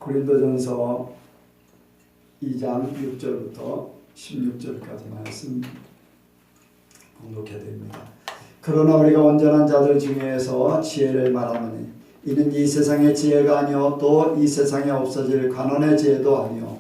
고린도전서 2장 6절부터 16절까지 말씀 봉독해야 됩니다. 그러나 우리가 온전한 자들 중에서 지혜를 말하노니 이는 이 세상의 지혜가 아니요 또 이 세상에 없어질 관원의 지혜도 아니요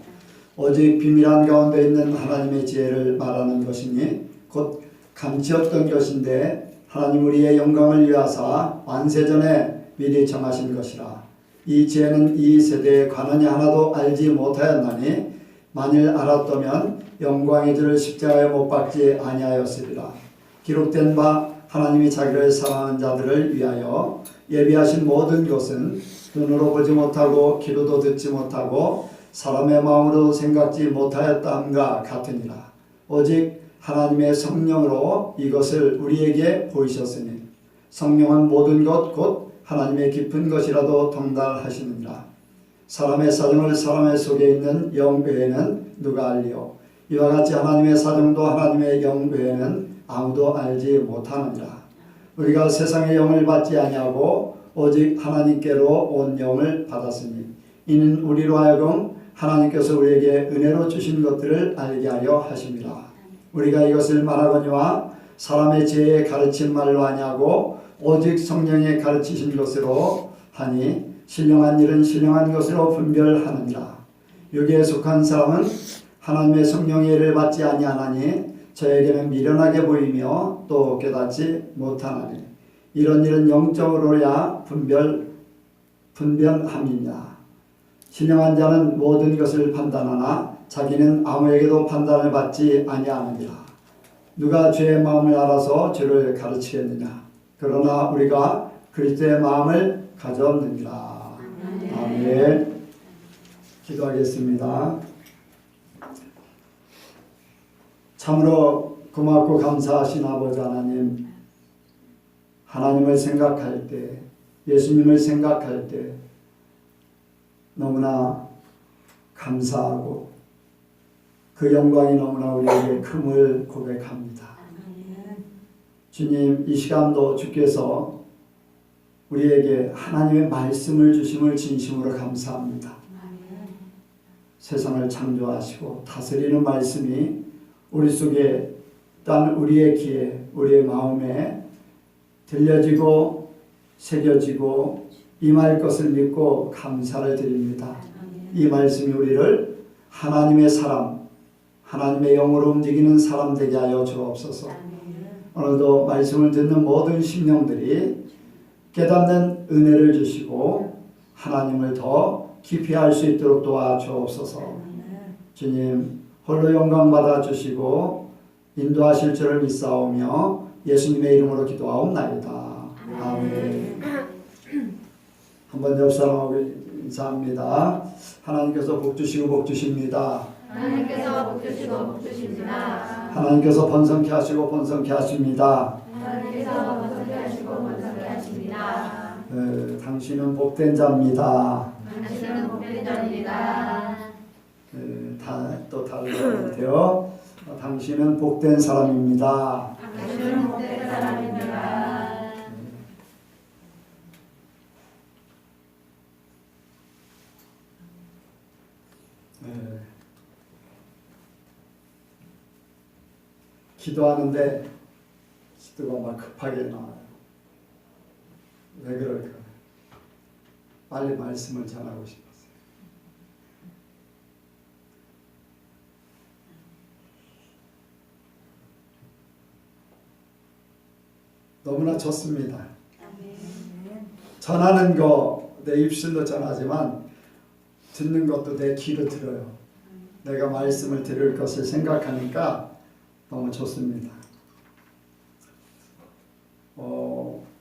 오직 비밀한 가운데 있는 하나님의 지혜를 말하는 것이니 곧 감치 없던 것인데 하나님 우리의 영광을 위하사 완세전에 미리 정하신 것이라. 이 지혜는 이 세대의 관원이 하나도 알지 못하였나니 만일 알았다면 영광의 주를 십자가에 못 박지 아니하였으리라. 기록된 바 하나님이 자기를 사랑하는 자들을 위하여 예비하신 모든 것은 눈으로 보지 못하고 귀로도 듣지 못하고 사람의 마음으로 생각지 못하였다함과 같으니라. 오직 하나님의 성령으로 이것을 우리에게 보이셨으니 성령은 모든 것 곧 하나님의 깊은 것이라도 통달하시느니라. 사람의 사정을 사람의 속에 있는 영 외에는 누가 알리요? 이와 같이 하나님의 사정도 하나님의 영 외에는 아무도 알지 못하느니라. 우리가 세상의 영을 받지 아니하고 오직 하나님께로 온 영을 받았으니 이는 우리로 하여금 하나님께서 우리에게 은혜로 주신 것들을 알게 하려 하심이라. 우리가 이것을 말하거니와 사람의 지혜에 가르친 말로 아니하고 오직 성령의 가르치신 것으로 하니 신령한 일은 신령한 것으로 분별하느니라. 여기에 속한 사람은 하나님의 성령의 일을 받지 아니하나니 저에게는 미련하게 보이며 또 깨닫지 못하나니 이런 일은 영적으로야 분별함이냐. 신령한 자는 모든 것을 판단하나 자기는 아무에게도 판단을 받지 아니하느니라. 누가 죄의 마음을 알아서 죄를 가르치겠느냐. 그러나 우리가 그리스도의 마음을 가졌느니라. 아멘. 기도하겠습니다. 참으로 고맙고 감사하신 아버지 하나님, 하나님을 생각할 때, 예수님을 생각할 때 너무나 감사하고 그 영광이 너무나 우리에게 큼을 고백합니다. 주님, 이 시간도 주께서 우리에게 하나님의 말씀을 주심을 진심으로 감사합니다. 세상을 창조하시고 다스리는 말씀이 우리 속에 단 우리의 귀에 우리의 마음에 들려지고 새겨지고 임할 것을 믿고 감사를 드립니다. 이 말씀이 우리를 하나님의 사람, 하나님의 영으로 움직이는 사람 되게 하여 주옵소서. 오늘도 말씀을 듣는 모든 심령들이 깨닫는 은혜를 주시고 하나님을 더 깊이 알 수 있도록 도와주옵소서. 주님, 홀로 영광 받아 주시고 인도하실 줄을 믿사오며 예수님의 이름으로 기도하옵나이다. 아멘. 한번 옆 사람하고 인사합니다. 하나님께서 복 주시고 복 주십니다. 하나님께서 복 주시고 복 주십니다. 하나님께서 번성케 하시고 번성케 하십니다. 하나님께서 번성케 하시고 번성케 하십니다. 당신은 복된 자입니다. 당신은 복된 자입니다. 또 다른 사람한테요. 당신은 복된 사람입니다. 당신은 복된 사람입니다. 기도하는데 기도가 막 급하게 나와요. 왜 그럴까? 빨리 말씀을 전하고 싶었어요. 너무나 좋습니다. 전하는 거 내 입술로 전하지만 듣는 것도 내 귀로 들어요. 내가 말씀을 들을 것을 생각하니까 너무 좋습니다.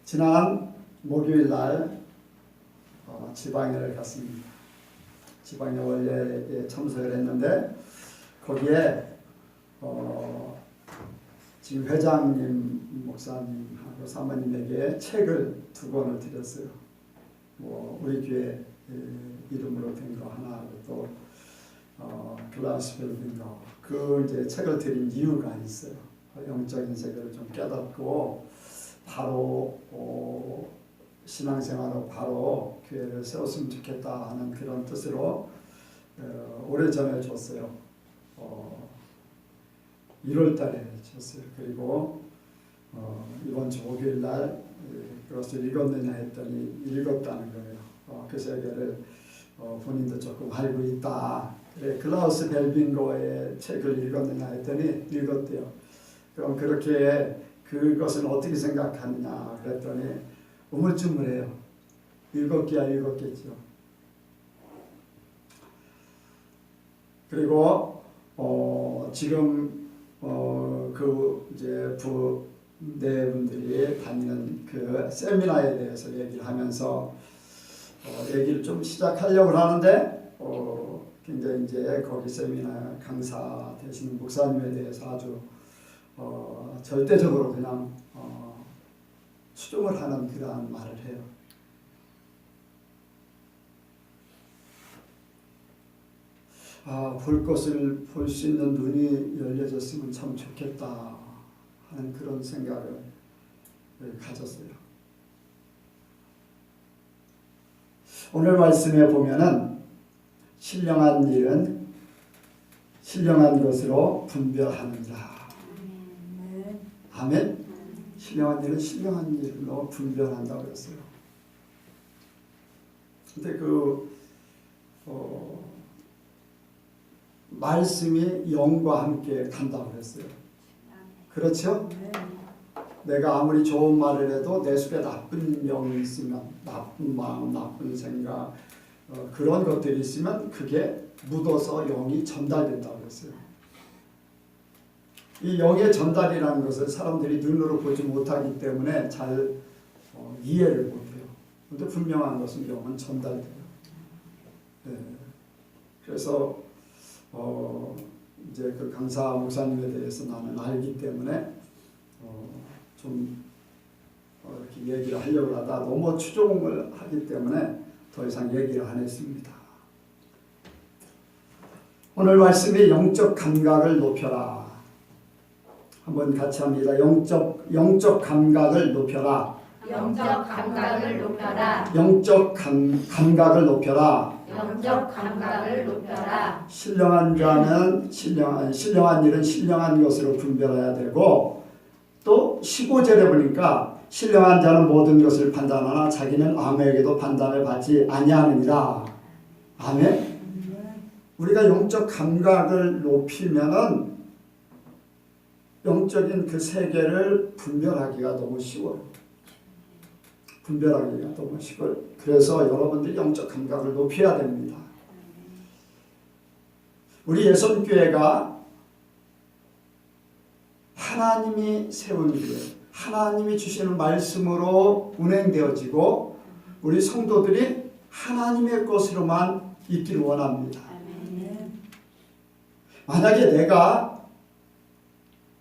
지난 목요일 날 지방회를 갔습니다. 지방회 원래에 참석을 했는데 거기에 지금 회장님, 목사님하고 사모님에게 책을 2권을 드렸어요. 우리 교회 이름으로 된 거 하나, 또 글라스펠 된 거. 그 이제 책을 드린 이유가 있어요. 영적인 세계를 좀 깨닫고 바로 신앙생활로 바로 교회를 세웠으면 좋겠다 하는 그런 뜻으로 오래전에 줬어요. 1월 달에 줬어요. 그리고 이번 주 목요일 날 그것을 읽었느냐 했더니 읽었다는 거예요. 그 세계를 본인도 조금 알고 있다. 그래, 클라우스 벨빙거의 책을 읽었느냐 했더니 읽었대요. 그럼 그렇게 그것을 어떻게 생각하느냐 그랬더니 우물쭈물해요. 읽었기야 읽었겠죠. 그리고 지금 그 이제 부네분들이 다니는 그 세미나에 대해서 얘기를 하면서 얘기를 좀 시작하려고 하는데 굉장히 이제 거기 세미나 강사 되시는 목사님에 대해서 아주 절대적으로 그냥 추종을 하는 그러한 말을 해요. 볼 것을 볼 수 있는 눈이 열려졌으면 참 좋겠다 하는 그런 생각을 가졌어요. 오늘 말씀에 보면은 신령한 일은 신령한 것으로 분별하느니라. 아멘. 신령한 일은 신령한 일로 분별한다고 했어요. 근데 말씀이 영과 함께 간다고 했어요. 그렇죠? 내가 아무리 좋은 말을 해도 내 속에 나쁜 영이 있으면, 나쁜 마음, 나쁜 생각, 그런 것들이 있으면 그게 묻어서 영이 전달된다고 했어요. 이 영의 전달이라는 것을 사람들이 눈으로 보지 못하기 때문에 잘 이해를 못해요. 그런데 분명한 것은 영은 전달돼요. 네. 그래서 이제 그 강사 목사님에 대해서 나는 알기 때문에 좀 이렇게 얘기를 하려고 하다 너무 추종을 하기 때문에 더 이상 얘기를 안 했습니다. 오늘 말씀이 영적 감각을 높여라. 한번 같이 합니다. 영적 감각을 높여라. 영적 감각을 높여라. 영적 감각을 높여라. 영적 감각을 높여라. 신령한 자는 신령한 일은 신령한 것으로 분별해야 되고, 또 15절에 보니까 신령한 자는 모든 것을 판단하나 자기는 아무에게도 판단을 받지 아니하느니라. 아멘. 우리가 영적 감각을 높이면은 영적인 그 세계를 분별하기가 너무 쉬워요. 분별하기가 너무 쉬워요. 그래서 여러분들이 영적 감각을 높여야 됩니다. 우리 예선교회가 하나님이 세운 교회, 하나님이 주시는 말씀으로 운행되어지고 우리 성도들이 하나님의 것으로만 있기를 원합니다. 만약에 내가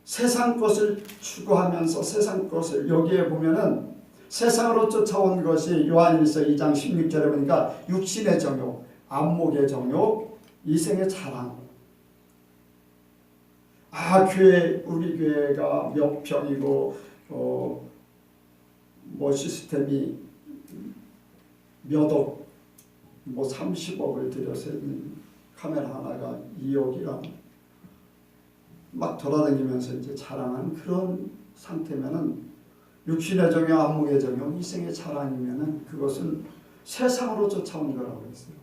세상 것을 추구하면서 세상 것을, 여기에 보면은 세상으로 쫓아온 것이 요한일서 2장 16절에 보니까 육신의 정욕, 안목의 정욕, 이생의 자랑. 우리 교회가 몇 평이고 뭐 시스템이 몇 억, 뭐 30억을 들여서 카메라 하나가 2억이랑 막 돌아다니면서 이제 자랑하는 그런 상태면은, 육신의 정욕, 안목의 정욕, 이생의 자랑이면은 그것은 세상으로 쫓아온 거라고 했어요.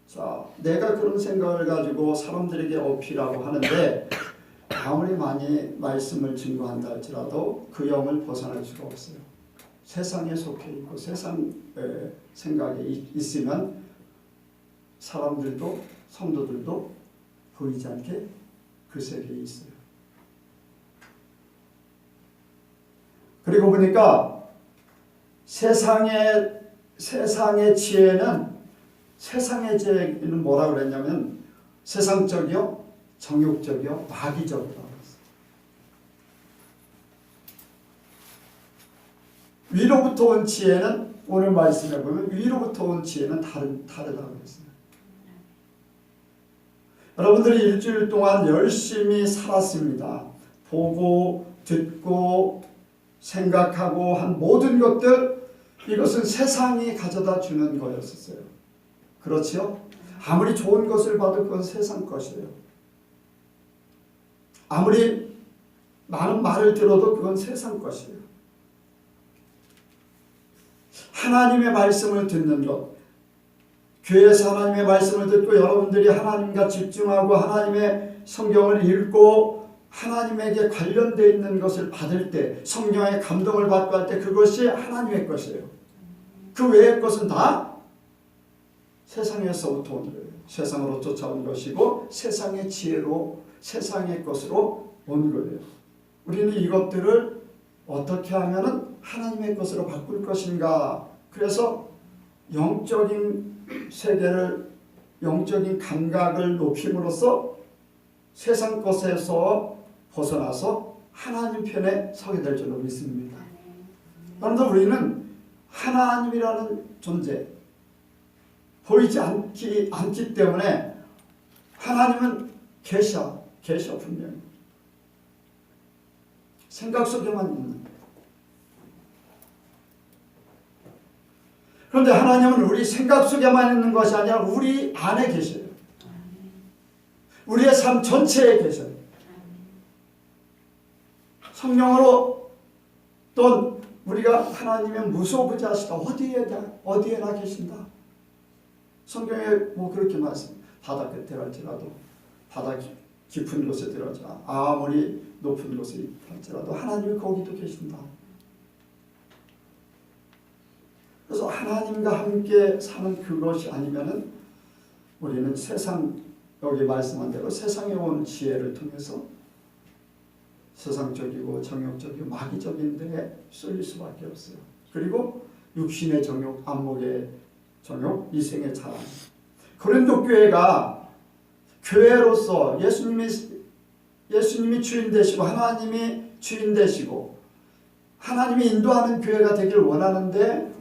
자, 내가 그런 생각을 가지고 사람들에게 어필하고 하는데 아무리 많이 말씀을 증거한다 할지라도 그 영을 벗어날 수가 없어요. 세상에 속해 있고 세상의 생각에 있으면 사람들도 성도들도 보이지 않게 그 세계에 있어요. 그리고 보니까 세상의 지혜는, 세상의 지혜는 뭐라고 그랬냐면 세상적이요, 정욕적이요, 마귀적이라고 했어요. 위로부터 온 지혜는, 오늘 말씀해 보면 위로부터 온 지혜는 다르다고 했어요. 여러분들이 일주일 동안 열심히 살았습니다. 보고 듣고 생각하고 한 모든 것들 이것은 세상이 가져다 주는 거였었어요. 그렇죠? 아무리 좋은 것을 봐도 그건 세상 것이에요. 아무리 많은 말을 들어도 그건 세상 것이에요. 하나님의 말씀을 듣는 것, 교회에서 하나님의 말씀을 듣고 여러분들이 하나님과 집중하고 하나님의 성경을 읽고 하나님에게 관련되어 있는 것을 받을 때, 성령의 감동을 받고 할 때 그것이 하나님의 것이에요. 그 외의 것은 다 세상에서부터 온 거예요. 세상으로 쫓아온 것이고 세상의 지혜로, 세상의 것으로 온 거예요. 우리는 이것들을 어떻게 하면은 하나님의 것으로 바꿀 것인가. 그래서 영적인 세계를, 영적인 감각을 높임으로써 세상 것에서 벗어나서 하나님 편에 서게 될 줄로 믿습니다. 그런데 우리는 하나님이라는 존재, 보이지 않기 때문에 하나님은 계셔 분명히. 생각 속에만 있는 거예요. 그런데 하나님은 우리 생각 속에만 있는 것이 아니라 우리 안에 계셔요. 우리의 삶 전체에 계셔요. 성령으로 또 우리가 하나님의 무소부자시다. 어디에나 계신다. 성경에 뭐 그렇게 말씀. 바다 끝에 갈지라도, 바다 깊은 곳에 들어가자. 아무리 높은 곳에 갈지라도 하나님이 거기도 계신다. 그래서 하나님과 함께 사는 그것이 아니면은 우리는 세상, 여기 말씀한 대로 세상에 온 지혜를 통해서 세상적이고 정욕적이고 마귀적인 데에 쏠릴 수밖에 없어요. 그리고 육신의 정욕, 안목의 정욕, 이생의 자랑. 고린도 교회가 교회로서 예수님이 주인 되시고 하나님이 주인 되시고 하나님이 인도하는 교회가 되길 원하는데,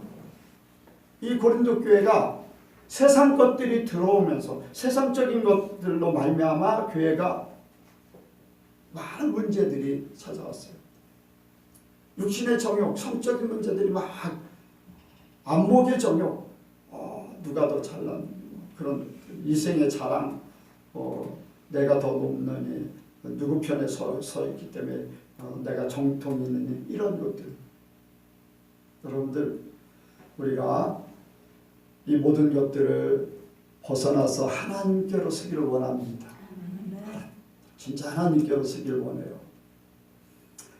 이 고린도 교회가 세상 것들이 들어오면서 세상적인 것들로 말미암아 교회가 많은 문제들이 찾아왔어요. 육신의 정욕, 성적인 문제들이 막, 안목의 정욕, 누가 더 잘난, 그런 이생의 자랑, 내가 더 높느니, 누구 편에 서 있기 때문에 내가 정통이 있느니, 이런 것들. 여러분들, 우리가 이 모든 것들을 벗어나서 하나님께로 서기를 원합니다. 진짜 하나님께로 서기를 원해요.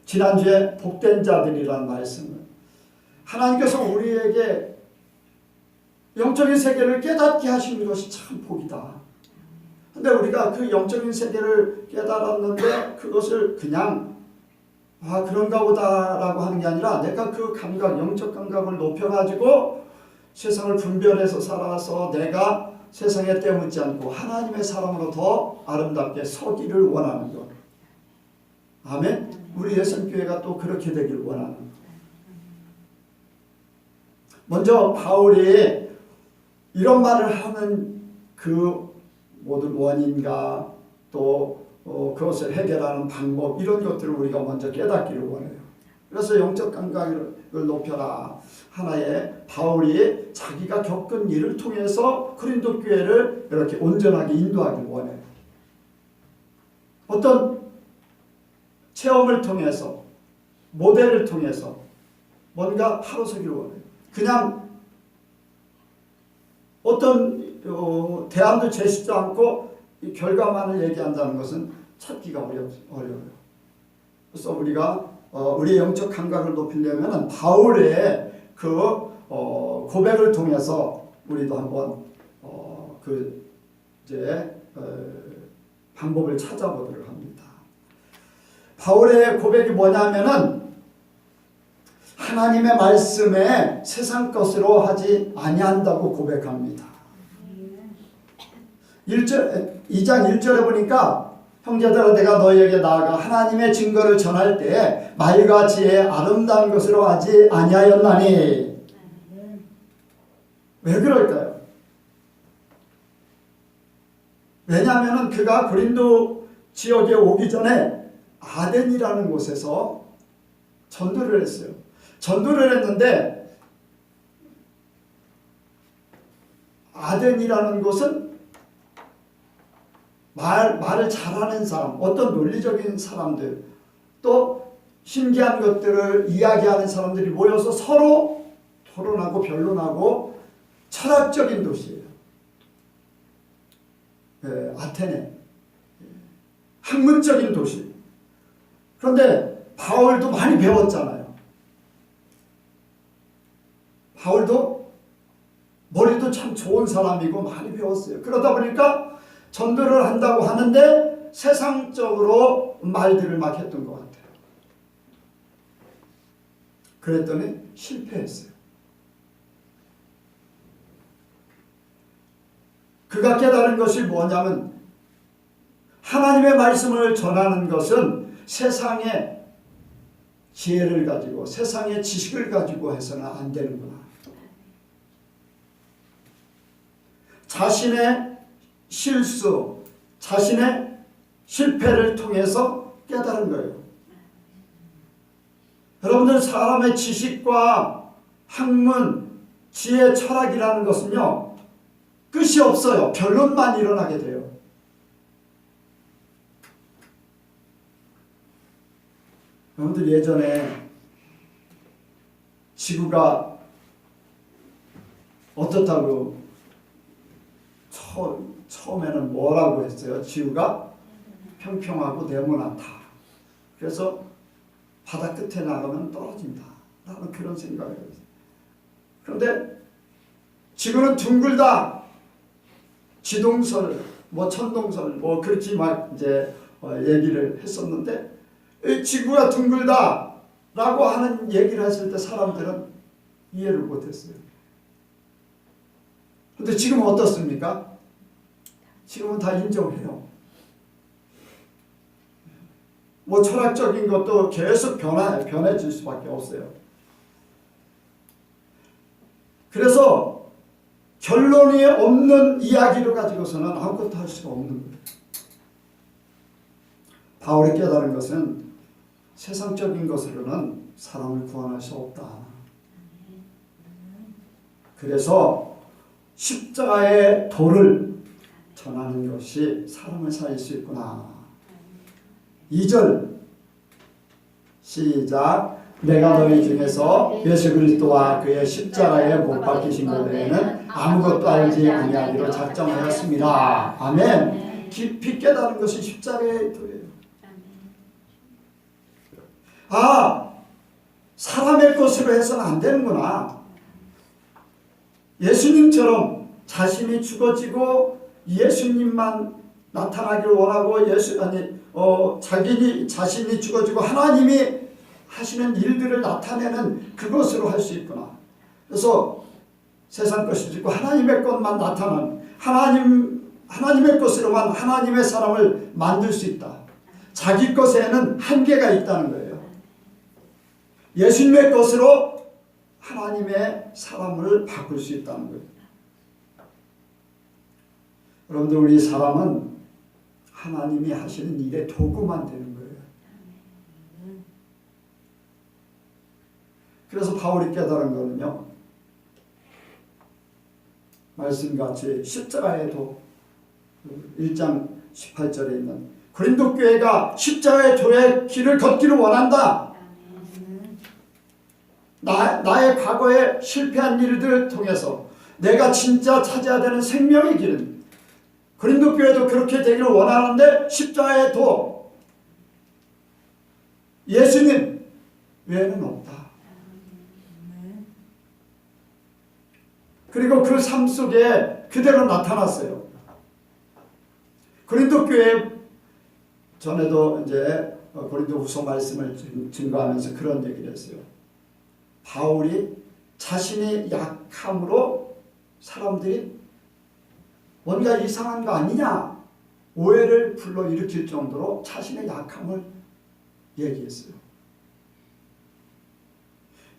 지난주에 복된 자들이라는 말씀을, 하나님께서 우리에게 영적인 세계를 깨닫게 하시는 것이 참 복이다. 근데 우리가 그 영적인 세계를 깨달았는데 그것을 그냥 그런가 보다라고 하는 게 아니라 내가 그 감각, 영적 감각을 높여가지고 세상을 분별해서 살아서 내가 세상에 때묻지 않고 하나님의 사람으로 더 아름답게 서기를 원하는 것. 아멘. 우리 예선교회가 또 그렇게 되길 원하는 것. 먼저 바울이 이런 말을 하는 그 모든 원인과 또 그것을 해결하는 방법, 이런 것들을 우리가 먼저 깨닫기를 원해요. 그래서 영적 감각을 높여라. 하나의 바울이 자기가 겪은 일을 통해서 고린도 교회를 이렇게 온전하게 인도하길 원해요. 어떤 체험을 통해서, 모델을 통해서 뭔가 하루서기를 원해요. 그냥 어떤 대안도 제시도 않고 이 결과만을 얘기한다는 것은 찾기가 어려워요. 그래서 우리가 우리의 영적 감각을 높이려면 바울의 그 고백을 통해서 우리도 한번 방법을 찾아보도록 합니다. 바울의 고백이 뭐냐면은 하나님의 말씀에 세상 것으로 하지 아니한다고 고백합니다. 2장 1절에 보니까 형제들아 내가 너희에게 나아가 하나님의 증거를 전할 때 말과 지혜 아름다운 것으로 하지 아니하였나니. 왜 그럴까요? 왜냐하면 그가 고린도 지역에 오기 전에 아덴이라는 곳에서 전도를 했어요. 전도를 했는데 아덴이라는 것은 말을 잘하는 사람, 어떤 논리적인 사람들, 또 신기한 것들을 이야기하는 사람들이 모여서 서로 토론하고 변론하고 철학적인 도시예요. 아테네. 학문적인 도시. 그런데 바울도 많이 배웠잖아요. 바울도 머리도 참 좋은 사람이고 많이 배웠어요. 그러다 보니까 전도를 한다고 하는데 세상적으로 말들을 막 했던 것 같아요. 그랬더니 실패했어요. 그가 깨달은 것이 뭐냐면 하나님의 말씀을 전하는 것은 세상의 지혜를 가지고 세상의 지식을 가지고 해서는 안 되는구나. 자신의 실수, 자신의 실패를 통해서 깨달은 거예요. 여러분들 사람의 지식과 학문, 지혜, 철학이라는 것은요. 끝이 없어요. 변론만 일어나게 돼요. 여러분들 예전에 지구가 어떻다고 처음에는 뭐라고 했어요? 지구가 평평하고 네모나다. 그래서 바다 끝에 나가면 떨어진다. 라는 그런 생각을 했어요. 그런데 지구는 둥글다. 지동설, 천동설, 그렇게 막 이제 얘기를 했었는데 지구가 둥글다라고 하는 얘기를 했을 때 사람들은 이해를 못했어요. 그런데 지금은 어떻습니까? 지금은 다 인정해요. 철학적인 것도 계속 변해질 수밖에 없어요. 그래서 결론이 없는 이야기를 가지고서는 아무것도 할 수가 없는 거예요. 바울이 깨달은 것은 세상적인 것으로는 사람을 구원할 수 없다. 그래서 십자가의 도를 전하는 것이 사람을 살릴 수 있구나. 2절 시작. 내가 너희 중에서 예수 그리스도와 그의 십자가에 못 박히신 것 외에는 아무것도 알지 아니하기로 작정하였습니다. 아멘. 깊이 깨달은 것이 십자가의 도예요. 사람의 것으로 해서는 안 되는구나. 예수님처럼 자신이 죽어지고 예수님만 나타나기를 원하고 자신이 죽어지고 하나님이 하시는 일들을 나타내는 그것으로 할 수 있구나. 그래서 세상 것이 있고 하나님의 것만 나타나는 하나님의 것으로만 하나님의 사람을 만들 수 있다. 자기 것에는 한계가 있다는 거예요. 예수님의 것으로 하나님의 사람을 바꿀 수 있다는 거예요. 여러분들 우리 사람은 하나님이 하시는 일의 도구만 되는 거예요. 그래서 바울이 깨달은 거는요. 말씀같이 십자가의 도 1장 18절에 있는 고린도 교회가 십자가의 도의 길을 걷기를 원한다. 나의 과거에 실패한 일들을 통해서 내가 진짜 찾아야 되는 생명의 길은 고린도 교회도 그렇게 되기를 원하는데 십자가의 도 예수님 외에는 없다. 그리고 그 삶 속에 그대로 나타났어요. 고린도 교회 전에도 이제 고린도 후서 말씀을 증거하면서 그런 얘기를 했어요. 바울이 자신의 약함으로 사람들이 뭔가 이상한 거 아니냐 오해를 불러일으킬 정도로 자신의 약함을 얘기했어요.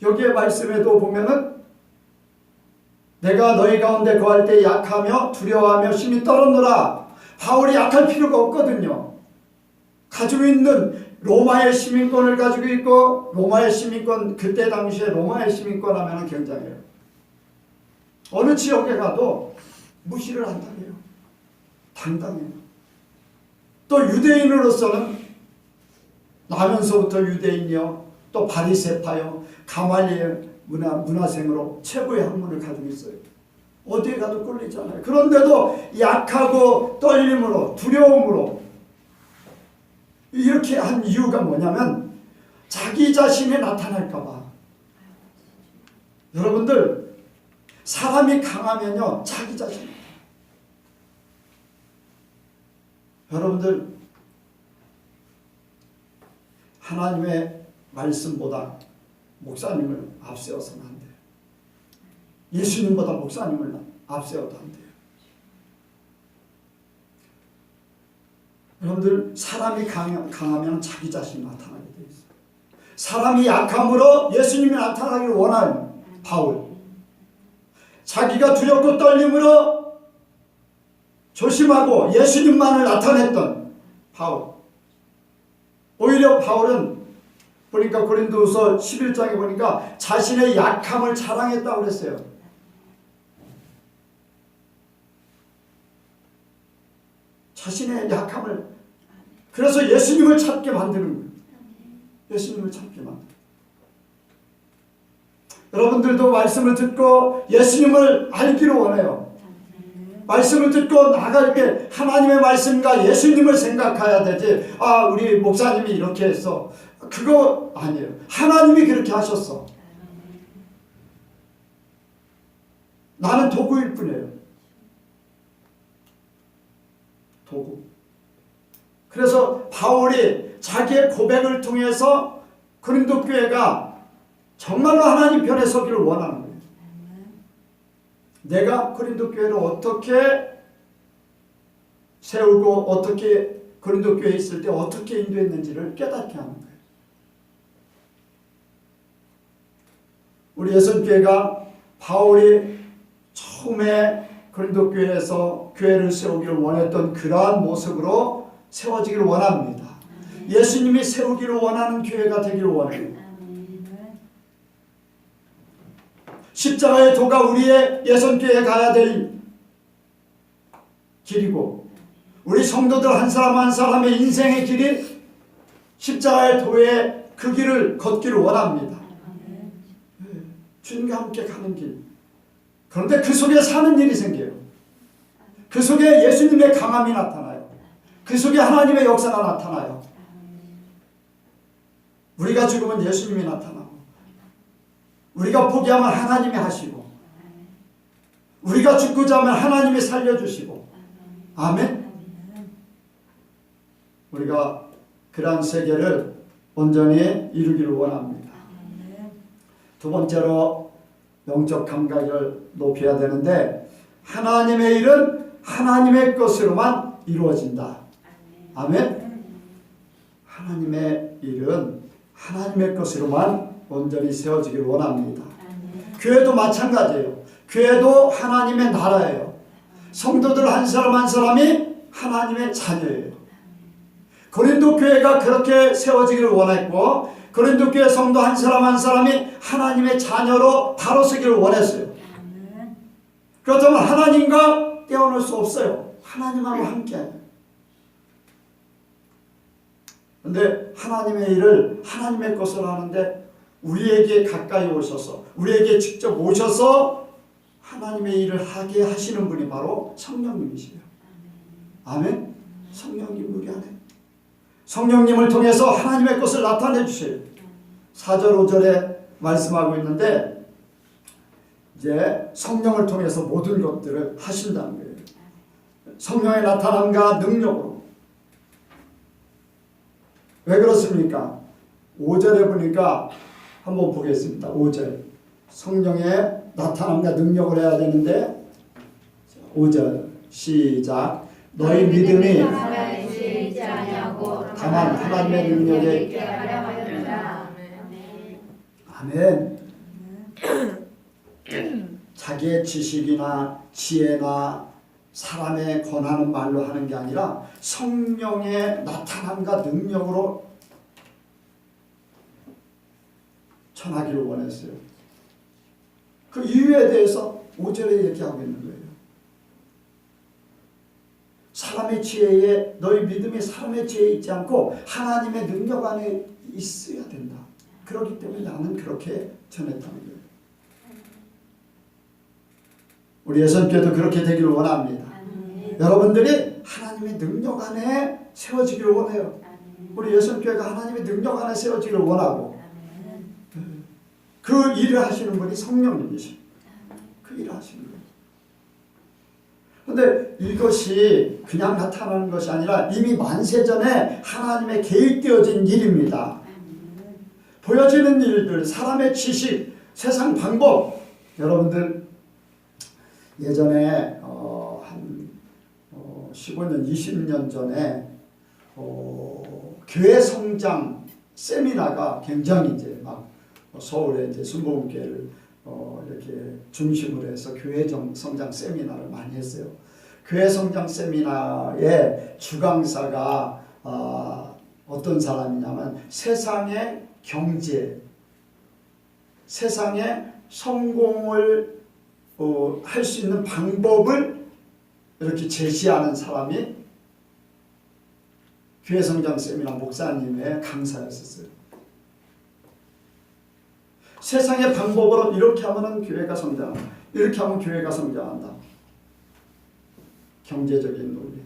여기에 말씀에도 보면은 내가 너희 가운데 거할 때 약하며 두려워하며 심히 떨었노라. 바울이 약할 필요가 없거든요. 가지고 있는 로마의 시민권을 가지고 있고 로마의 시민권 그때 당시에 로마의 시민권 하면 굉장해요. 어느 지역에 가도 무시를 한다고요. 당당해요. 또 유대인으로서는 나면서부터 유대인이요, 또 바리새파요, 가말리엘 문화생으로 최고의 학문을 가지고 있어요. 어디에 가도 꼴리잖아요. 그런데도 약하고 떨림으로, 두려움으로 이렇게 한 이유가 뭐냐면 자기 자신이 나타날까 봐. 여러분들, 사람이 강하면요 자기 자신. 여러분들, 하나님의 말씀보다 목사님을 앞세워서는 안 돼요. 예수님보다 목사님을 앞세워도 안 돼요. 여러분들, 사람이 강하면 자기 자신이 나타나게 돼 있어요. 사람이 약함으로 예수님이 나타나기를 원하는 바울, 자기가 두렵고 떨림으로 조심하고 예수님만을 나타냈던 바울. 오히려 바울은 보니까 고린도후서 11장에 보니까 자신의 약함을 자랑했다고 그랬어요. 자신의 약함을, 그래서 예수님을 찾게 만드는 거예요. 예수님을 찾게 만드는. 여러분들도 말씀을 듣고 예수님을 알기를 원해요. 말씀을 듣고 나갈 때 하나님의 말씀과 예수님을 생각해야 되지, 아 우리 목사님이 이렇게 했어, 그거 아니에요. 하나님이 그렇게 하셨어. 나는 도구일 뿐이에요. 도구. 그래서 바울이 자기의 고백을 통해서 고린도 교회가 정말로 하나님 편에 서기를 원하는 거예요. 내가 고린도 교회를 어떻게 세우고 어떻게 고린도 교회에 있을 때 어떻게 인도했는지를 깨닫게 하는 거예요. 우리 예선교회가 바울이 처음에 고린도 교회에서 교회를 세우기를 원했던 그러한 모습으로 세워지기를 원합니다. 예수님이 세우기를 원하는 교회가 되기를 원해요. 십자가의 도가 우리의 예선교회에 가야 될 길이고, 우리 성도들 한 사람 한 사람의 인생의 길이 십자가의 도의 그 길을 걷기를 원합니다. 주님과 함께 가는 길. 그런데 그 속에 사는 일이 생겨요. 그 속에 예수님의 강함이 나타나요. 그 속에 하나님의 역사가 나타나요. 우리가 죽으면 예수님이 나타나고, 우리가 포기하면 하나님이 하시고, 우리가 죽고자 하면 하나님이 살려주시고. 아멘. 우리가 그러한 세계를 온전히 이루기를 원합니다. 두 번째로 영적 감각을 높여야 되는데, 하나님의 일은 하나님의 것으로만 이루어진다. 아멘. 하나님의 일은 하나님의 것으로만 온전히 세워지기를 원합니다. 교회도 마찬가지예요. 교회도 하나님의 나라예요. 성도들 한 사람 한 사람이 하나님의 자녀예요. 고린도 교회가 그렇게 세워지기를 원했고, 고린도 교회 성도 한 사람 한 사람이 하나님의 자녀로 바로 서기를 원했어요. 그렇다면 하나님과 떼어놓을 수 없어요. 하나님하고 함께해요. 그런데 하나님의 일을 하나님의 것으로 하는데, 우리에게 가까이 오셔서, 우리에게 직접 오셔서 하나님의 일을 하게 하시는 분이 바로 성령님이시에요. 아멘. 성령님 우리 안에, 성령님을 통해서 하나님의 것을 나타내 주세요. 4절 5절에 말씀하고 있는데, 이제 성령을 통해서 모든 것들을 하신다는 거예요. 성령의 나타남과 능력으로. 왜 그렇습니까? 5절에 보니까 한번 보겠습니다. 5절. 성령의 나타남과 능력을 해야 되는데, 5절 시작. 너희 믿음이 다만 하나님의 능력에 있게 하려 하였느니라. 아멘. 자기의 지식이나 지혜나 사람의 권하는 말로 하는 게 아니라 성령의 나타남과 능력으로 전하기를 원했어요. 그 이유에 대해서 5절에 얘기하고 있는 거예요. 사람의 지혜에 너희 믿음이 사람의 지혜에 있지 않고 하나님의 능력 안에 있어야 된다. 그렇기 때문에 나는 그렇게 전했다는 거예요. 우리 예선교회도 그렇게 되기를 원합니다. 여러분들이 하나님의 능력 안에 세워지기를 원해요. 우리 예선교회가 하나님의 능력 안에 세워지기를 원하고 그 일을 하시는 분이 성령님이십니다. 그 일을 하시는 거예요. 그런데 이것이 그냥 나타나는 것이 아니라 이미 만세전에 하나님의 계획되어진 일입니다. 보여지는 일들, 사람의 지식, 세상 방법. 여러분들 예전에 한 15년, 20년 전에 교회 성장 세미나가 굉장히 이제 막 서울에 이제 순복음교회를 이렇게 중심으로 해서 교회 성장 세미나를 많이 했어요. 교회 성장 세미나의 주강사가 어떤 사람이냐면 세상의 경제, 세상의 성공을 할 수 있는 방법을 이렇게 제시하는 사람이 교회 성장 세미나 목사님의 강사였었어요. 세상의 방법으로 이렇게 하면 교회가 성장한다. 이렇게 하면 교회가 성장한다. 경제적인 논리.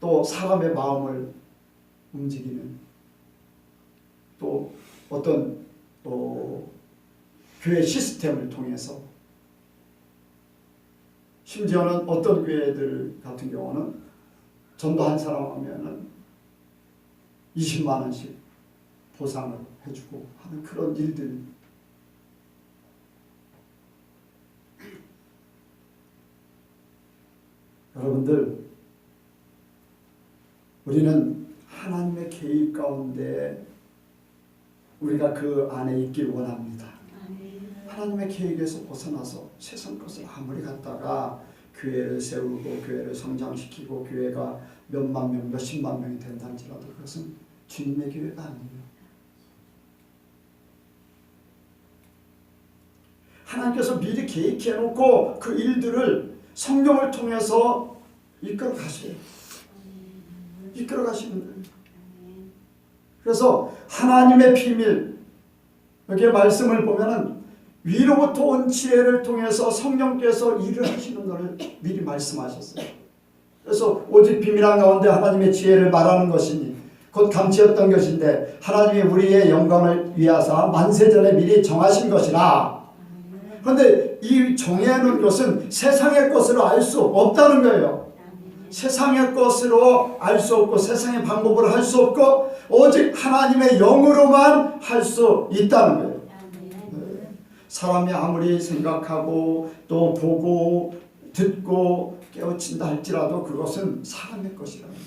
또 사람의 마음을 움직이는 또 어떤 교회 시스템을 통해서 심지어는 어떤 교회들 같은 경우는 전도한 사람 하면은 20만 원씩 보상을 해주고 하는 그런 일들. 여러분들, 우리는 하나님의 계획 가운데 우리가 그 안에 있길 원합니다. 하나님의 계획에서 벗어나서 세상 것을 아무리 갖다가 교회를 세우고 교회를 성장시키고 교회가 몇만 명, 몇십만 명이 된다할지라도 그것은 주님의 교회가 아니에요. 하나님께서 미리 계획해 놓고 그 일들을 성령을 통해서 이끌어 가셔요. 이끌어 가시는 거예요. 그래서 하나님의 비밀, 여기 말씀을 보면은 위로부터 온 지혜를 통해서 성령께서 일을 하시는 것을 미리 말씀하셨어요. 그래서 오직 비밀한 가운데 하나님의 지혜를 말하는 것이니 곧 감추었던 것인데 하나님이 우리의 영광을 위하사 만세전에 미리 정하신 것이라. 그런데 이 정해놓은 것은 세상의 것으로 알 수 없다는 거예요. 세상의 것으로 알 수 없고 세상의 방법으로 할 수 없고 오직 하나님의 영으로만 할 수 있다는 거예요. 사람이 아무리 생각하고 또 보고 듣고 깨우친다 할지라도 그것은 사람의 것이라는 거예요.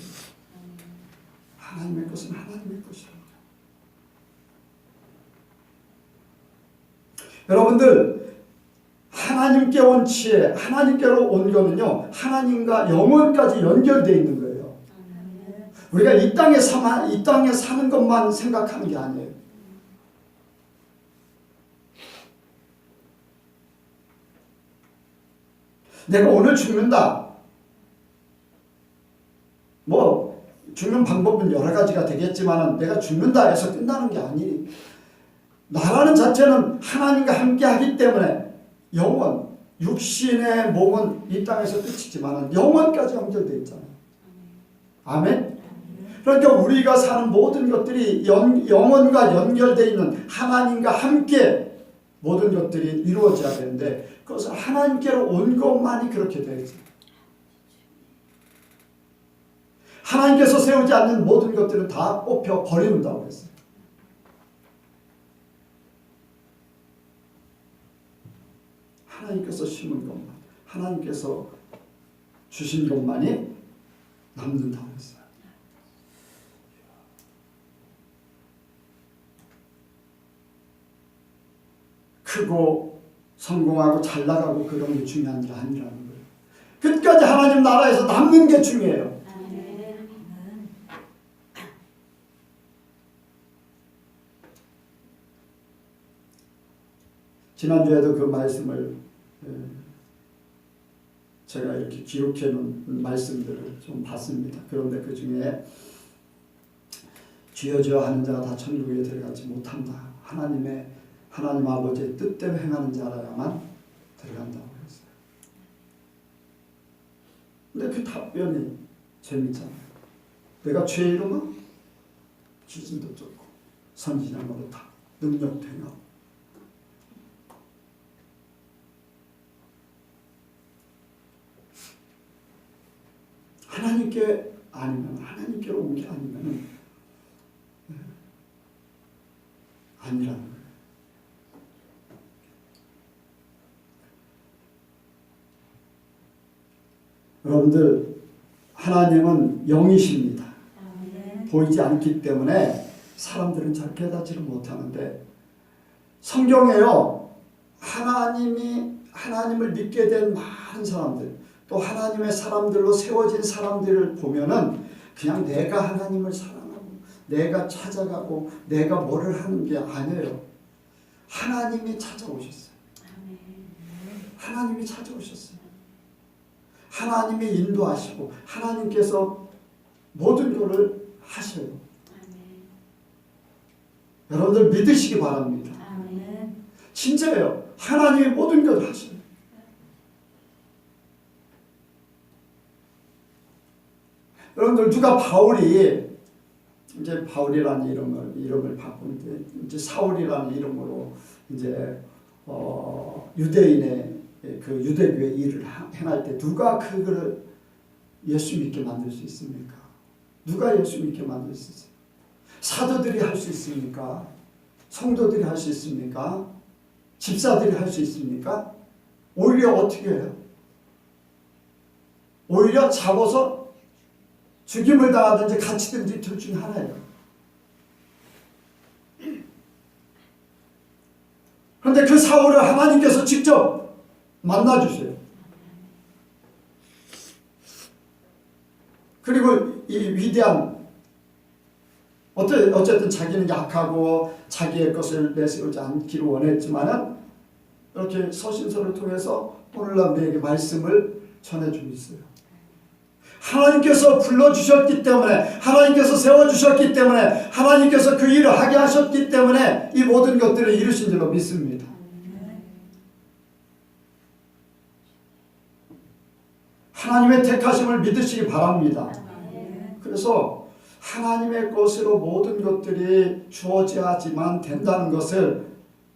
하나님의 것은 하나님의 것이라는 거예요. 여러분들, 하나님께 온 지혜, 하나님께로 온 거는요, 하나님과 영혼까지 연결되어 있는 거예요. 우리가 이 땅에 사는 것만 생각하는 게 아니에요. 내가 오늘 죽는다. 뭐 죽는 방법은 여러 가지가 되겠지만 내가 죽는다 해서 끝나는 게 아니에요. 나라는 자체는 하나님과 함께 하기 때문에 영혼, 육신의 몸은 이 땅에서 끝이지만 영혼까지 연결되어 있잖아요. 아멘? 그러니까 우리가 사는 모든 것들이 영혼과 연결되어 있는 하나님과 함께 모든 것들이 이루어져야 되는데 그것은 하나님께로 온 것만이 그렇게 되어있어요. 하나님께서 세우지 않는 모든 것들은 다 뽑혀 버린다고 했어요. 하나님께서 심은 것만, 하나님께서 주신 것만이 남는다고 했어요. 크고 성공하고 잘 나가고 그런 게 중요한 게 아니라는 거예요. 끝까지 하나님 나라에서 남는 게 중요해요. 지난주에도 그 말씀을 제가 이렇게 기록해 놓은 말씀들을 좀 봤습니다. 그런데 그 중에 주여 주여 하는 자가 다 천국에 들어가지 못한다. 하나님 아버지의 뜻대로 행하는 자라야만 들어간다고 했어요. 근데 그 답변이 재밌잖아요. 내가 죄 이루면 기준도 좁고 선지자 노릇하 능력도 행하고 하나님께 아니면 하나님께로 온 게 아니면 아니라는 거예요. 여러분들 하나님은 영이십니다. 보이지 않기 때문에 사람들은 잘 깨닫지를 못하는데 성경에요. 하나님을 믿게 된 많은 사람들 또 하나님의 사람들로 세워진 사람들을 보면은 그냥 내가 하나님을 사랑하고 내가 찾아가고 내가 뭐를 하는 게 아니에요. 하나님이 찾아오셨어요. 하나님이 찾아오셨어요. 하나님이 인도하시고 하나님께서 모든 것을 하셔요. 여러분들 믿으시기 바랍니다. 진짜예요. 하나님이 모든 것을 하셔요. 여러분들 누가 바울이 이제 바울이라는 이름을 바꾸는데 이제 사울이라는 이름으로 이제 유대인의 그 유대교의 일을 행할 때 누가 그거를 예수 믿게 만들 수 있습니까? 누가 예수 믿게 만들 수 있어요? 사도들이 할 수 있습니까? 성도들이 할 수 있습니까? 집사들이 할 수 있습니까? 오히려 어떻게 해요? 오히려 잡아서 죽임을 당하든지 갇히든지 둘 중에 하나예요. 그런데 그 사울을 하나님께서 직접 만나주세요. 그리고 이 위대한 어쨌든 자기는 약하고 자기의 것을 내세우지 않기를 원했지만은 이렇게 서신서를 통해서 오늘날 우리에게 말씀을 전해주고 있어요. 하나님께서 불러주셨기 때문에 하나님께서 세워주셨기 때문에 하나님께서 그 일을 하게 하셨기 때문에 이 모든 것들을 이루신 줄로 믿습니다. 하나님의 택하심을 믿으시기 바랍니다. 그래서 하나님의 것으로 모든 것들이 주어져야지만 된다는 것을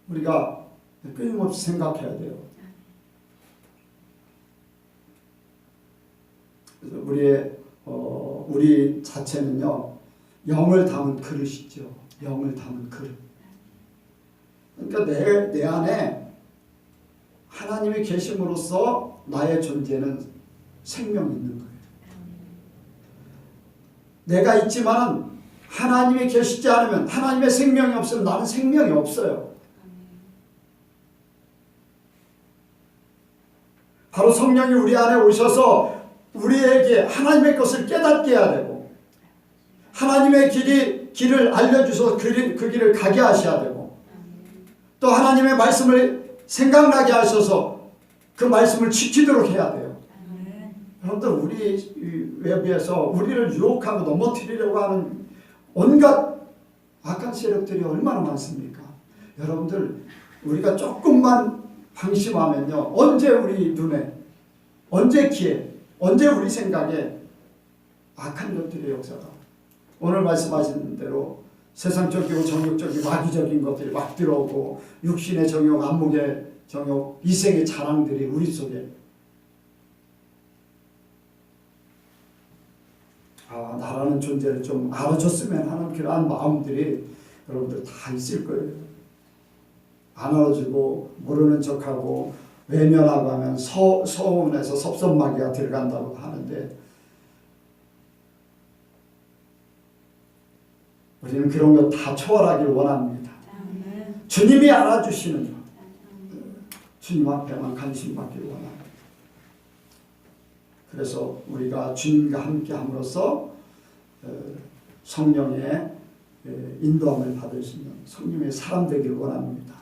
우리가 끊임없이 생각해야 돼요. 그래서 우리 자체는요, 영을 담은 그릇이죠. 영을 담은 그릇. 그러니까 내 안에 하나님이 계심으로써 나의 존재는 생명이 있는 거예요. 내가 있지만 하나님이 계시지 않으면 하나님의 생명이 없으면 나는 생명이 없어요. 바로 성령이 우리 안에 오셔서 우리에게 하나님의 것을 깨닫게 해야 되고 하나님의 길을 알려주셔서 그 길을 가게 하셔야 되고 또 하나님의 말씀을 생각나게 하셔서 그 말씀을 지키도록 해야 돼요. 여러분들 우리 외부에서 우리를 유혹하고 넘어뜨리려고 하는 온갖 악한 세력들이 얼마나 많습니까? 여러분들 우리가 조금만 방심하면요, 언제 우리 눈에, 언제 귀에, 언제 우리 생각에 악한 것들의 역사가 오늘 말씀하신 대로 세상적이고 정욕적이고 마귀적인 것들이 막 들어오고 육신의 정욕, 안목의 정욕, 이생의 자랑들이 우리 속에 나라는 존재를 좀 알아줬으면 하는 그러한 마음들이 여러분들 다 있을 거예요. 안 알아주고 모르는 척하고 외면하고 하면 서운해서 섭섭마귀가 들어간다고 하는데 우리는 그런 거 다 초월하길 원합니다. 주님이 알아주시는 것, 주님 앞에만 관심 받길 원합니다. 그래서 우리가 주님과 함께 함으로써 성령의 인도함을 받을 수 있는 성령의 사람 되길 원합니다.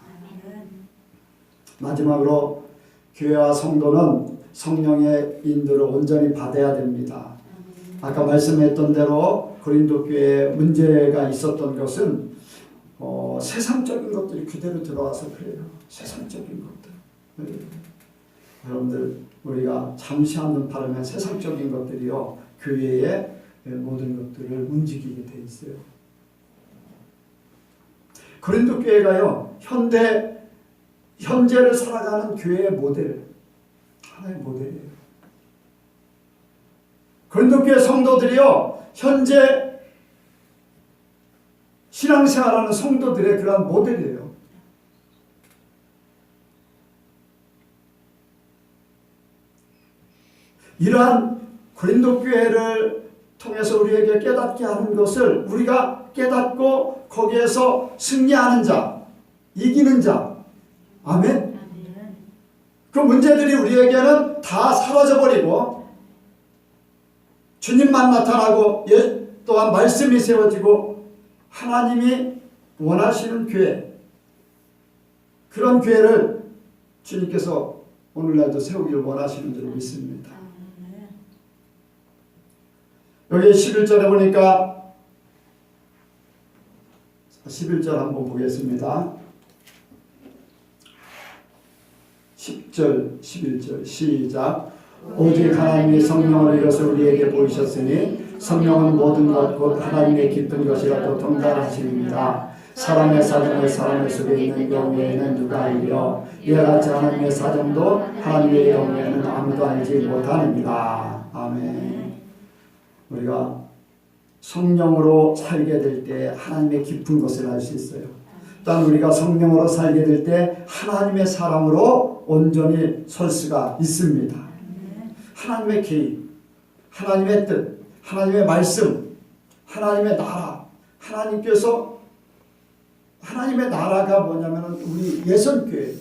마지막으로 교회와 성도는 성령의 인도를 온전히 받아야 됩니다. 아까 말씀했던 대로 고린도 교회에 문제가 있었던 것은 세상적인 것들이 그대로 들어와서 그래요. 세상적인 것들. 여러분들 우리가 잠시 한눈 바르면 세상적인 것들이요 교회의 모든 것들을 움직이게 돼 있어요. 고린도 교회가요 현재를 살아가는 교회의 모델, 하나의 모델이에요. 고린도 교회 성도들이요 현재 신앙생활하는 성도들의 그런 모델이에요. 이러한 고린도 교회를 통해서 우리에게 깨닫게 하는 것을 우리가 깨닫고 거기에서 승리하는 자, 이기는 자, 아멘. 그 문제들이 우리에게는 다 사라져버리고 주님만 나타나고 또한 말씀이 세워지고 하나님이 원하시는 교회, 그런 교회를 주님께서 오늘날도 세우기를 원하시는 줄 믿습니다. 여기 11절에 보니까 11절 한번 보겠습니다. 10절 11절 시작. 오직 하나님이 성령을 이것을 우리에게 보이셨으니 성령은 모든 것 곧 하나님의 깊은 것이라도 통달하십니다. 사람의 사정을 사람의 속에 있는 경우에는 누가 알리요? 이와 같이 하나님의 사정도 하나님의 경우에는 아무도 알지 못하느니라. 아멘. 우리가 성령으로 살게 될 때 하나님의 깊은 것을 알 수 있어요. 또한 우리가 성령으로 살게 될 때 하나님의 사람으로 온전히 설 수가 있습니다. 하나님의 계획, 하나님의 뜻, 하나님의 말씀, 하나님의 나라, 하나님의 나라가 뭐냐면 우리 예선교회,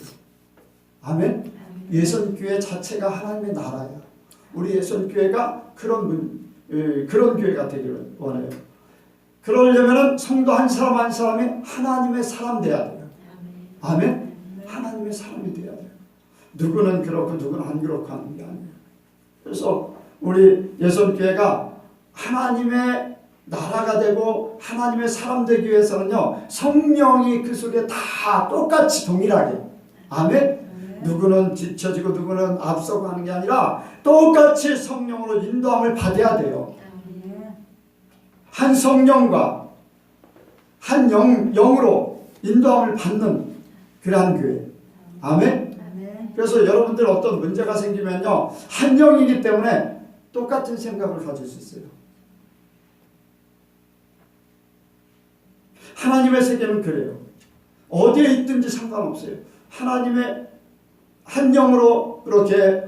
아멘. 예선교회 자체가 하나님의 나라예요. 우리 예선교회가 그런 교회가 되기를 원해요. 그러려면 성도 한 사람 한 사람이 하나님의 사람 돼야 돼요. 아멘. 하나님의 사람이 돼야 돼요. 누구는 그렇고 누구는 안 그렇고 하는 게 아니에요. 그래서 우리 예선교회가 하나님의 나라가 되고 하나님의 사람 되기 위해서는요 성령이 그 속에 다 똑같이 동일하게, 아멘. 누구는 뒤처지고 누구는 앞서고 하는 게 아니라 똑같이 성령으로 인도함을 받아야 돼요. 한 성령과 한 영으로 인도함을 받는 그러한 교회, 아멘. 그래서 여러분들 어떤 문제가 생기면요 한 영이기 때문에 똑같은 생각을 가질 수 있어요. 하나님의 세계는 그래요. 어디에 있든지 상관없어요. 하나님의 한 영으로 그렇게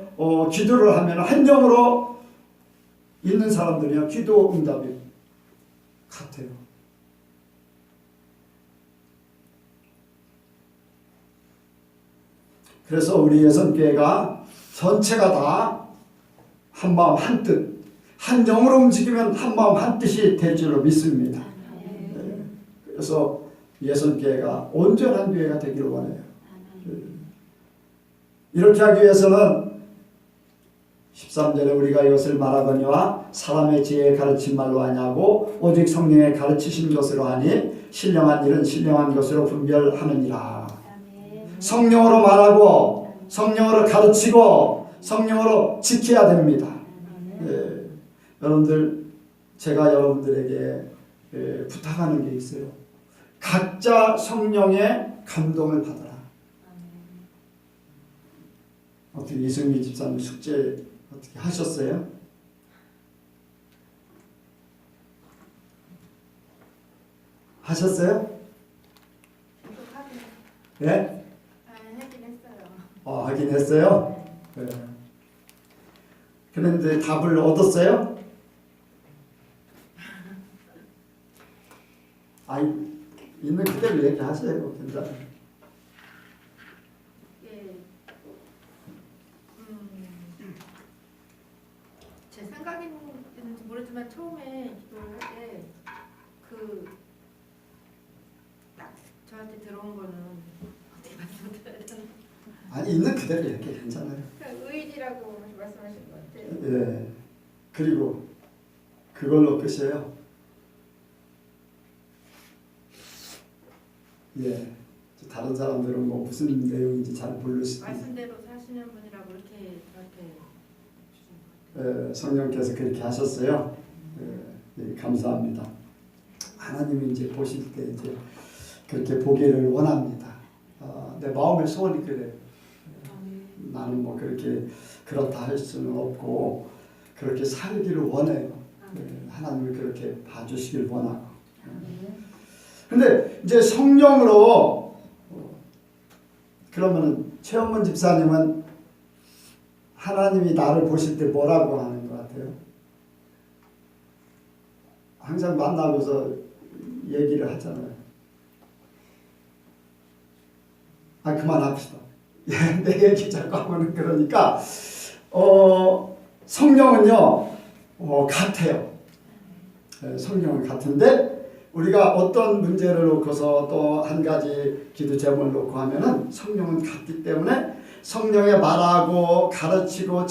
기도를 하면 한 영으로 있는 사람들이야 기도 응답이 같아요. 그래서 우리 예선교회가 전체가 다 한 마음 한 뜻, 한 영으로 움직이면 한 마음 한 뜻이 될 줄로 믿습니다. 네. 그래서 예선교회가 온전한 교회가 되기를 원해요. 이렇게 하기 위해서는 13절에 우리가 이것을 말하거니와 사람의 지혜에 가르친 말로 하냐고 오직 성령의 가르치신 것으로 하니 신령한 일은 신령한 것으로 분별하느니라. 성령으로 말하고 성령으로 가르치고 성령으로 지켜야 됩니다. 여러분들 제가 여러분들에게 부탁하는 게 있어요. 각자 성령의 감동을 받아라. 어떻게 이승미 집사님 숙제 어떻게 하셨어요? 하셨어요? 네? 하긴 했어요. 하긴 했어요? 네. 그런데 답을 얻었어요? 있는 그대로 얘기하세요. 괜찮아요. 제 생각인지 모르지만 처음에 기도를 할 때 딱 저한테 들어온 거는 어떻게 말씀드려야 되나? 있는 그대로 이렇게 괜찮아요. 의인이라고 예. 그리고 그걸로 끝이에요. 예. 다른 사람들은 뭐 무슨 내용인지 잘 모를 수도 있어요. 말씀대로 사시는 분이라고 이렇게 주신 것 같아요. 성령께서 그렇게 하셨어요. 예, 감사합니다. 하나님이 이제 보실 때 이제 그렇게 보기를 원합니다. 내 마음의 소원이 그래요. 나는 뭐 그렇게 그렇다 할 수는 없고 그렇게 살기를 원해요. 하나님이 그렇게 봐주시길 원하고. 근데 이제 성령으로 그러면은 최원문 집사님은 하나님이 나를 보실 때 뭐라고 하는 것 같아요? 항상 만나고서 얘기를 하잖아요. 그만합시다. 내 얘기 자꾸 하면 그러니까 성령은요 같아요. 성령은 같은데 우리가 어떤 문제를 놓고서 또 한 가지 기도 제목을 놓고 하면은 성령은 같기 때문에 성령에 말하고 가르치고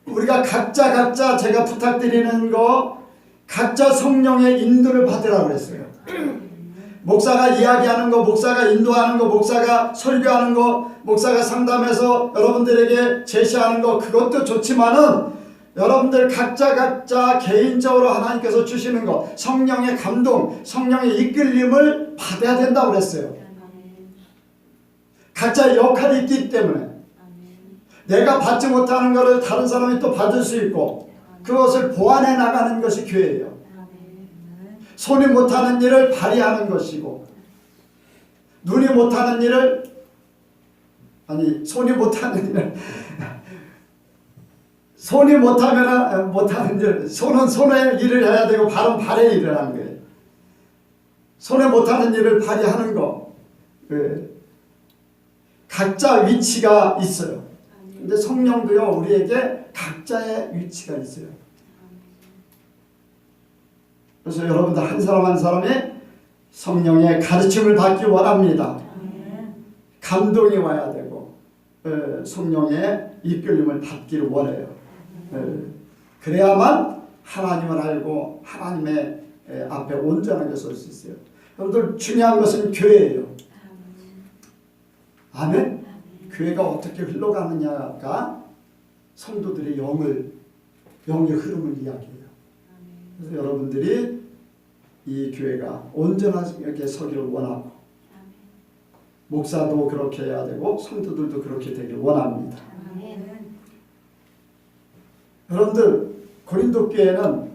우리가 각자 제가 부탁드리는 거 각자 성령의 인도를 받으라고 그랬어요. 목사가 이야기하는 거, 목사가 인도하는 거, 목사가 설교하는 거, 목사가 상담해서 여러분들에게 제시하는 거 그것도 좋지만은 여러분들 각자 개인적으로 하나님께서 주시는 것 성령의 감동, 성령의 이끌림을 받아야 된다고 그랬어요. 각자의 역할이 있기 때문에 내가 받지 못하는 것을 다른 사람이 또 받을 수 있고 그것을 보완해 나가는 것이 교회예요. 손이 못하는 일을 발휘하는 것이고 눈이 못하는 일을 손이 못하는 일을 손이 못하는 일 손은 손의 일을 해야 되고 발은 발의 일을 하는 거예요. 손에 못하는 일을 발휘하는 거 각자 위치가 있어요. 근데 성령도요 우리에게 각자의 위치가 있어요. 그래서 여러분들 한 사람 한 사람이 성령의 가르침을 받기 원합니다. 감동이 와야 되고 성령의 이끌림을 받기를 원해요. 그래야만 하나님을 알고 하나님의 앞에 온전하게 설 수 있어요. 여러분들 중요한 것은 교회예요. 아멘? 교회가 어떻게 흘러가느냐가 성도들의 영의 흐름을 이야기해요. 그래서 여러분들이 이 교회가 온전하게 서기를 원하고 목사도 그렇게 해야 되고 성도들도 그렇게 되길 원합니다. 여러분들 고린도 교회는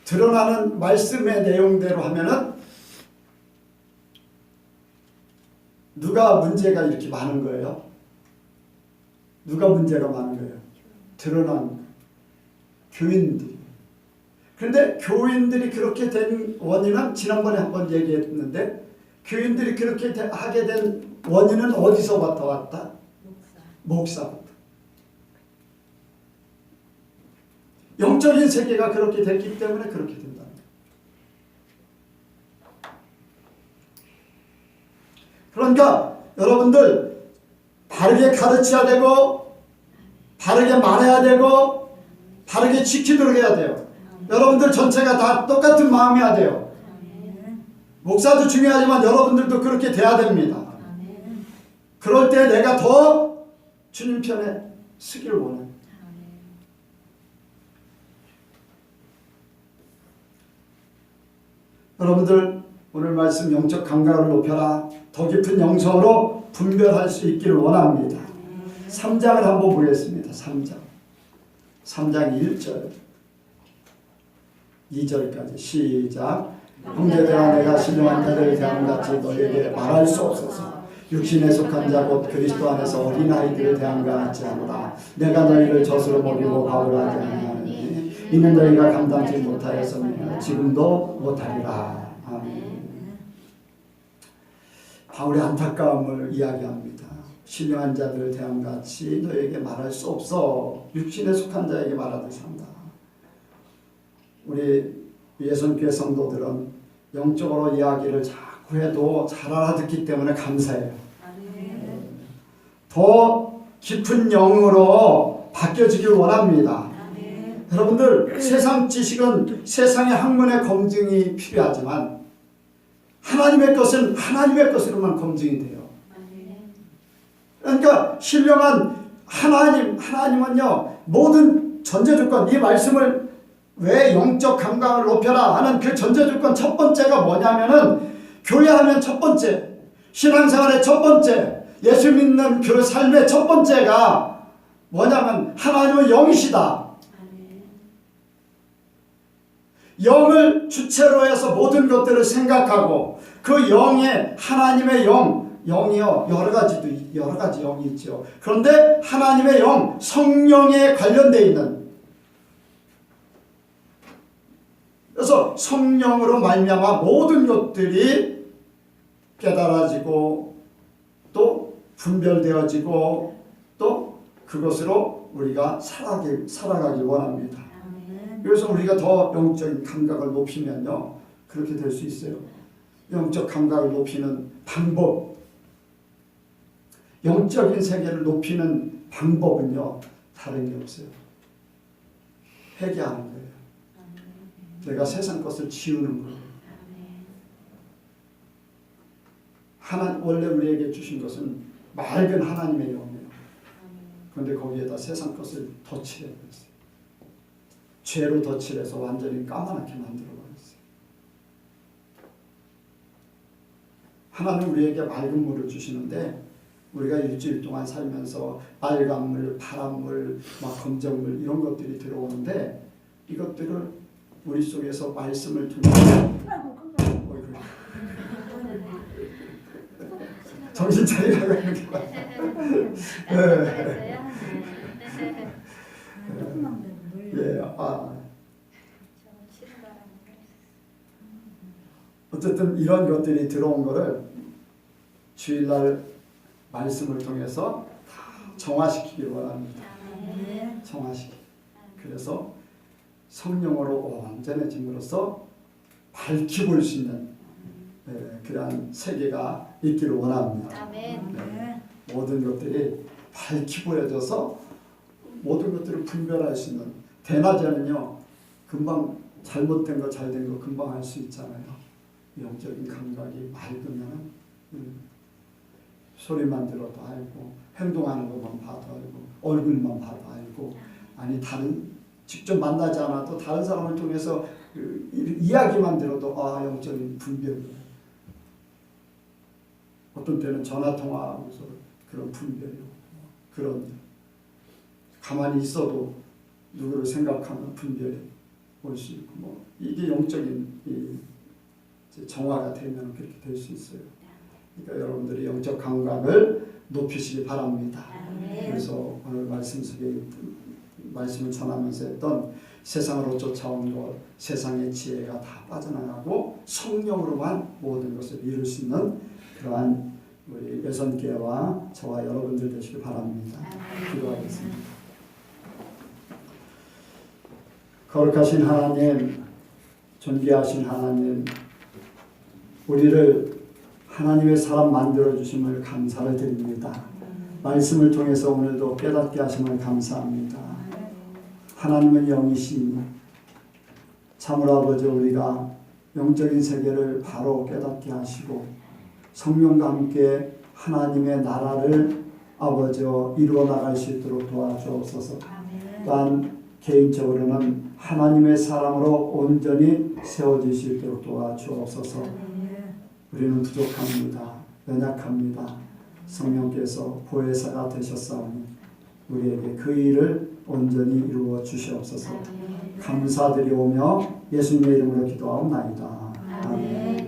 드러나는 말씀의 내용대로 하면은 누가 문제가 이렇게 많은 거예요? 누가 문제가 많은 거예요? 드러난 교인들이. 그런데 교인들이 그렇게 된 원인은 지난번에 한번 얘기했는데 교인들이 그렇게 하게 된 원인은 어디서부터 왔다? 목사부터. 영적인 세계가 그렇게 됐기 때문에 그렇게 된다. 그러니까 여러분들 바르게 가르쳐야 되고 바르게 말해야 되고 바르게 지키도록 해야 돼요. 여러분들 전체가 다 똑같은 마음이어야 돼요. 목사도 중요하지만 여러분들도 그렇게 돼야 됩니다. 그럴 때 내가 더 주님 편에 서기를 원해요. 여러분들 오늘 말씀 영적 감각을 높여라. 더 깊은 영성으로 분별할 수 있기를 원합니다. 3장을 한번 보겠습니다. 3장 1절 2절까지 시작. 형제들아 내가 신령한 자들에 대한 같이 너에게 말할 수 없어서 육신에 속한 자 곧 그리스도 안에서 어린아이들에 대한 것 같지 않으라. 내가 너희를 젖으로 먹이고 밥을 하지 아니하니 이는 너희가 감당치 못하였으며 지금도 못하리라. 아멘. 바울의 안타까움을 이야기합니다. 신령한 자들에 대한 같이 너에게 말할 수 없어. 육신에 속한 자에게 말하듯이 한다. 우리 예선교회 성도들은 영적으로 이야기를 자꾸 해도 잘 알아듣기 때문에 감사해요. 더 깊은 영으로 바뀌어지길 원합니다. 여러분들 세상 지식은 세상의 학문의 검증이 필요하지만 하나님의 것은 하나님의 것으로만 검증이 돼요. 그러니까 신령한 하나님은요 모든 전제조건, 이 말씀을 왜 영적 감각을 높여라 하는 그 전제조건 첫 번째가 뭐냐면은 교회하면 첫 번째, 신앙생활의 첫 번째, 예수 믿는 그 삶의 첫 번째가 뭐냐면 하나님은 영이시다. 영을 주체로 해서 모든 것들을 생각하고 그 영에 하나님의 영이요 여러 가지 영이 있죠. 그런데 하나님의 영, 성령에 관련되어 있는, 그래서 성령으로 말미암아 모든 것들이 깨달아지고 또 분별되어지고 또 그것으로 우리가 살아가길 원합니다. 그래서 우리가 더 영적인 감각을 높이면요 그렇게 될 수 있어요. 영적 감각을 높이는 방법, 영적인 세계를 높이는 방법은요 다른 게 없어요. 회개하는 거예요. 내가 세상 것을 지우는 거예요. 원래 우리에게 주신 것은 맑은 하나님의 영이에요. 그런데 거기에다 세상 것을 덧칠해버렸어요. 죄로 덧칠해서 완전히 까맣게 만들어버렸어요. 하나님 우리에게 맑은 물을 주시는데 우리가 일주일 동안 살면서 빨간물, 파란물, 막 검정물 이런 것들이 들어오는데 이것들을 우리 속에서 말씀을 통해서 정신 차리라고 하는 게 어쨌든 이런 것들이 들어온 거를 주일날 말씀을 통해서 정화시키길 원합니다. 정화시키. 그래서 성령으로 완전해짐으로써 밝히 볼 수 있는 그러한 세계가 있기를 원합니다. 모든 것들이 밝히 보여져서 모든 것들을 분별할 수 있는, 대낮에는요 금방 잘못된 거 잘된 거 금방 알 수 있잖아요. 영적인 감각이 맑으면 소리만 들어도 알고 행동하는 것만 봐도 알고 얼굴만 봐도 알고, 아니 다른 직접 만나지 않아도 다른 사람을 통해서 이야기만 들어도 영적인 분별이, 어떤 때는 전화통화하면서 그런 분별이, 그런 가만히 있어도 누구를 생각하는 분별이 올 수 있고, 이게 영적인 정화가 되면 그렇게 될 수 있어요. 그러니까 여러분들이 영적 감각을 높이시기 바랍니다. 그래서 오늘 말씀 속에 말씀을 전하면서 했던 세상으로 쫓아온 것, 세상의 지혜가 다 빠져나가고 성령으로만 모든 것을 이룰 수 있는 그러한 우리 여선교회와 저와 여러분들 되시기 바랍니다. 기도하겠습니다. 거룩하신 하나님, 존귀하신 하나님, 우리를 하나님의 사람 만들어주심을 감사를 드립니다. 말씀을 통해서 오늘도 깨닫게 하심을 감사합니다. 하나님은 영이시니 참으로 아버지 우리가 영적인 세계를 바로 깨닫게 하시고 성령과 함께 하나님의 나라를 아버지 이루어 나갈 수 있도록 도와주옵소서. 또한 개인적으로는 하나님의 사람으로 온전히 세워질 수 있도록 도와주옵소서. 우리는 부족합니다. 연약합니다. 성령께서 보혜사가 되셨사오니 우리에게 그 일을 온전히 이루어 주시옵소서. 감사드리오며 예수님의 이름으로 기도하옵나이다. 아멘.